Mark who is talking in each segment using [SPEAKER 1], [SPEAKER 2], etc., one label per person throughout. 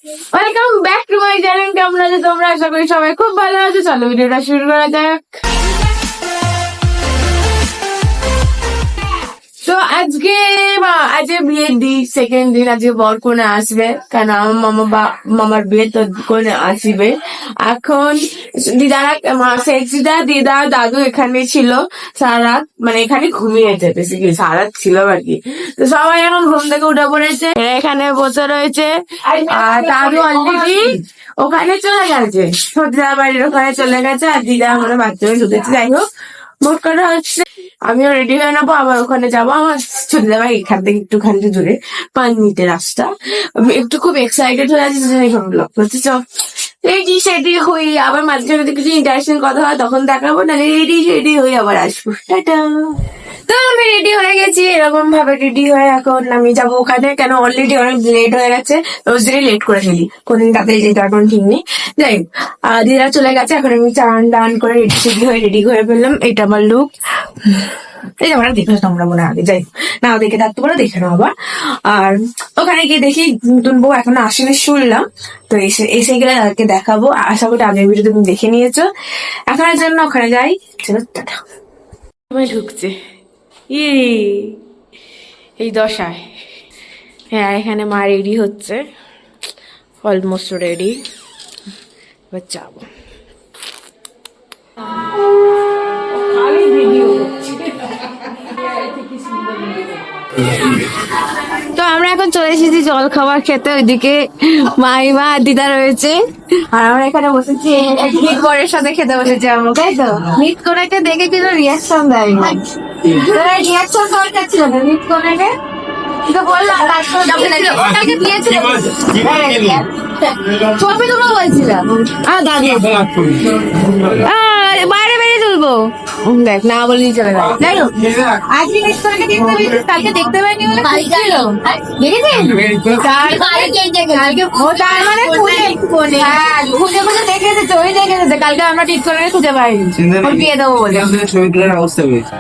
[SPEAKER 1] Welcome back to my channel. কেমন আছো তোমরা? আশা করি সবাই খুব ভালো আছো। চলো ভিডিওটা শুরু করা যাক। তো আজকে বিয়ের দিন, সেকেন্ড দিন। আজকে বর কোনে আসবে, কারণ আমার মামার বিয়ে, তো কোনে আসবে। এখন দিদারা, সেক্সিদা, দিদা, দাদু এখানে ছিল সারা রাত, মানে এখানে ঘুমিয়েছে বেসিক্যালি, সারা রাত ছিল আর কি। তো সবাই এখন ঘুম থেকে উঠে পড়েছে, এরা এখানে বসে রয়েছে। আর দাদু অলরেডি ওখানে চলে গেছে, সর্দার বাড়ির ওখানে চলে গেছে। আর দিদা আমরা বাচ্চারা শুধেছে। যাই হোক, মোট কথা হচ্ছে আমিও রেডি হয়ে নেবো, আবার ওখানে যাবো। আমার চলে যাবো এখান থেকে একটুখানি দূরে, 5 মিনিটের রাস্তা। আমি একটু খুব এক্সাইটেড হয়ে আছি, ব্লগ করতে। চ রেডি সেডি হই, আবার মাঝখানে যদি কিছু ইন্টারেস্টিং কথা হয় তখন দেখাবো, না রেডি রেডি হয়ে আবার আসবো। টাটা। তো আমি রেডি হয়ে গেছি, এরকম ভাবে রেডি হয়ে এখন আমি যাবো ওখানে। কেন অলরেডি অনেক লেট হয়ে গেছে, রোজ দিনই লেট করে ফেলি, কোনদিন তাড়াতাড়ি যেতে এখন ঠিক নেই। যাই হোক, দিদা চলে গেছে, এখন আমি চান দান করে রেডি হয়ে ফেললাম। এটা আমার লুক। এই আমরা দেখে তোমরা মনে আগে যাই না দেখে থাকতে পারো, দেখে নাও আবার। আর ওখানে গিয়ে দেখি নতুন বউ এখনো আসেনি শুনলাম, তো এসে গেলে তাদেরকে দেখাবো। আশা করি আগের ভিডিও তুমি দেখে নিয়েছো। এখনের জন্য ওখানে যাই, চলো টাটা। ঢুকছে এই দশায়। হ্যাঁ, এখানে মা রেডি হচ্ছে, অলমোস্ট রেডি। এবার যাবো। তো আমরা এখন চলে এসেছি জল খাবার খেতে। ওইদিকে মাইমা আর দিদা রয়েছে, আর আমরা এখানে বসেছি হিট বরের সাথে খেতে বসেছি আমরা, তাই তো। হিট কোনাকে দেখে কিন্তু রিয়াকশন দেয়নি। রিয়াকশন দরকার ছিল না হিট কোনাকে, তো বললাম ওটাকে দিয়েছিল, ছবি তুলো বলছিলাম। বাইরে বেরিয়ে তুলবো, দেখ না বলি চলে গেল। যাই হোক, আজকে কালকে দেখতে পাইনি বলে তার মানে খুঁজে খুঁজে দেখে এসেছে, ওই দেখে এসেছে। কালকে আমরা ঠিক করে খুঁজে পাইনি, বিয়ে দেবো বলে।
[SPEAKER 2] ছবি তোলার অবস্থা হয়েছে।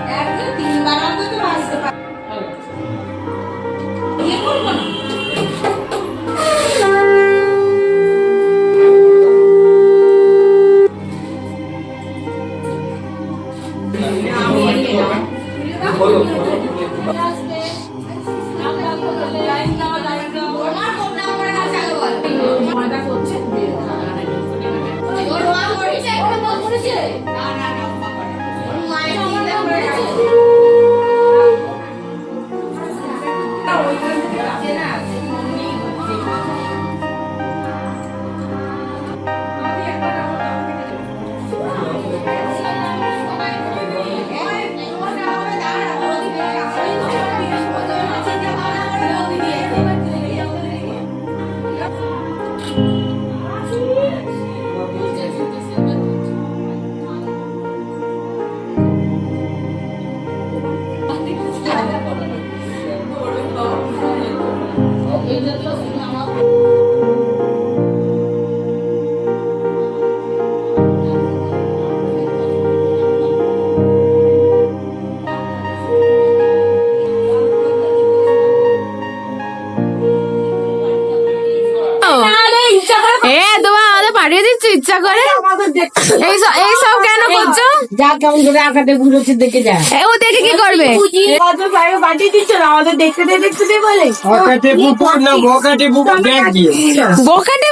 [SPEAKER 1] পাঠিয়ে দিচ্ছ ইচ্ছা করে, এইসব কেন করছো?
[SPEAKER 3] যা কেমন করে আঁকাতে ঘুরেছে দেখে যা।
[SPEAKER 1] ও দেখে কি করবে?
[SPEAKER 3] পাঠিয়ে দিচ্ছ না আমাদের দেখতে দে বলে।
[SPEAKER 1] বকাটে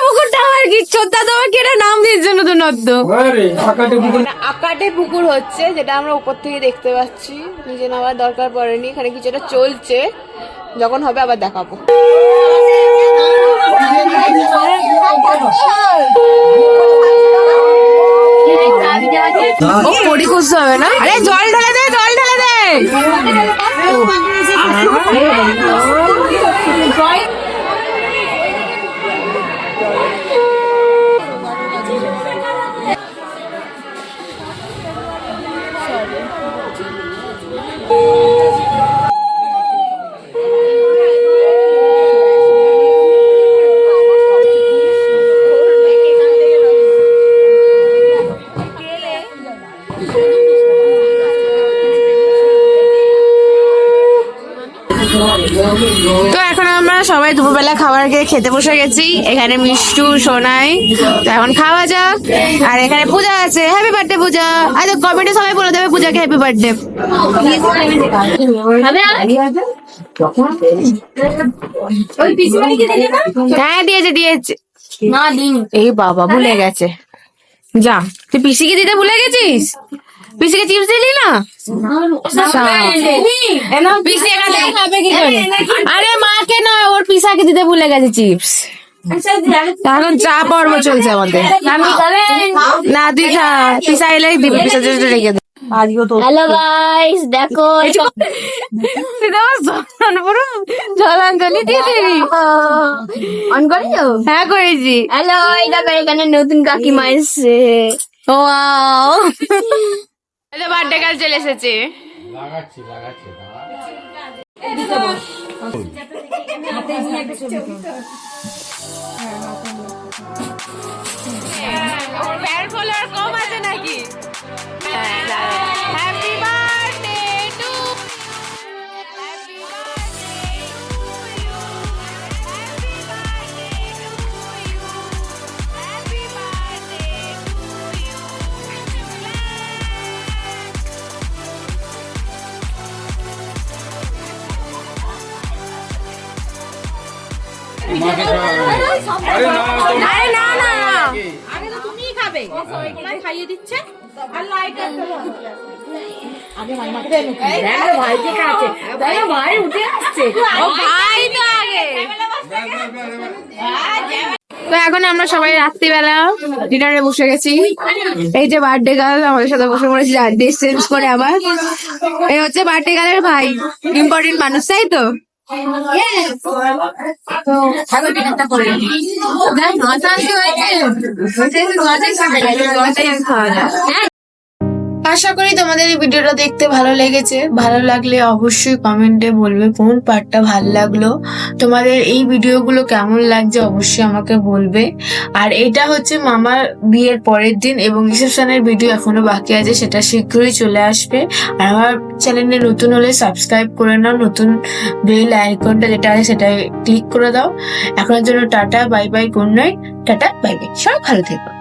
[SPEAKER 1] পুকুরটা আমার কি ছোট্টা, তোমাকে এটা নাম দিয়েছে নতুনত্ব। আকাটে পুকুর হচ্ছে, যেটা আমরা উপর থেকে দেখতে পাচ্ছি। নিজে নামার দরকার পড়েনি, এখানে কিছু একটা চলছে, যখন হবে আবার দেখাবো। ও পরি খুশি হবে না? আরে জল ঢেলে দে, জল ঢেলে দে। আমরা সবাই দুপুরবেলা খাবার খেতে বসে গেছি। এখানে মিষ্টু সোনাই, তো এখন খাওয়া যাক। আর এখানে পূজা আছে, হ্যাপি বার্থডে পূজা। আর কমেন্টে সবাই বলে দেবে পূজাকে হ্যাপি বার্থডে। হ্যাঁ দিয়েছে দিয়েছে।
[SPEAKER 3] না দিন
[SPEAKER 1] এই বাবা ভুলে গেছে। যা, তুই পিসিকে দিতে ভুলে গেছিস? পিসিকে চিপস দিলি না? পিসি এখান থেকে খাবে কি করে? আরে মাকে নয়, ওর পিসাকে দিতে ভুলে গেছে চিপস। এখন চা পর্ব চলছে আমাদের। না তুই খা, পিসা এলে দিবি, পিসা জন্য রেখে দে।
[SPEAKER 3] হ্যালো গাইস, দেখো
[SPEAKER 1] তুই তো আমার পুরো জলাঞ্জলি দিয়ে দিবি।
[SPEAKER 3] অন করিও।
[SPEAKER 1] হ্যাঁ করেছি।
[SPEAKER 3] হ্যালো, এই দেখো এখানে নতুন কাকিমা এসছে।
[SPEAKER 1] ওয়াও, বার্থডে কাল চলে এসেছে। ফ্যান ফলোয়ার কম আছে নাকি? হ্যাপি বার্থডে টু
[SPEAKER 2] আরে না
[SPEAKER 1] আরে না না
[SPEAKER 4] আগে তো তুমিই খাবে, তোমায় খাইয়ে দিচ্ছে। আর লাইট
[SPEAKER 1] ভাই তো আগে। তো এখন আমরা সবাই রাত্রিবেলা ডিনারে বসে গেছি। এই যে বার্থডে গার্ল আমাদের সাথে বসে পড়েছি, ড্রেস চেঞ্জ করে। আবার এই হচ্ছে বার্থডে গার্লের ভাই, ইম্পর্টেন্ট মানুষ, তাই তো? আশা করি তোমাদের এই ভিডিওটা দেখতে ভালো লেগেছে। ভালো লাগলে অবশ্যই কমেন্টে বলবে কোন পার্টটা ভালো লাগলো, তোমাদের এই ভিডিওগুলো কেমন লাগছে অবশ্যই আমাকে বলবে। আর এটা হচ্ছে মামার বিয়ের পরের দিন এবং রিসেপশনের ভিডিও এখনো বাকি আছে, সেটা শীঘ্রই চলে আসবে। আর আমার চ্যানেলে নতুন হলে সাবস্ক্রাইব করে নাও, নতুন বেল আইকনটা যেটা আছে সেটা ক্লিক করে দাও। এখনের জন্য tata, bye bye, good night, tata bye bye, সবাই ভালো থেকো।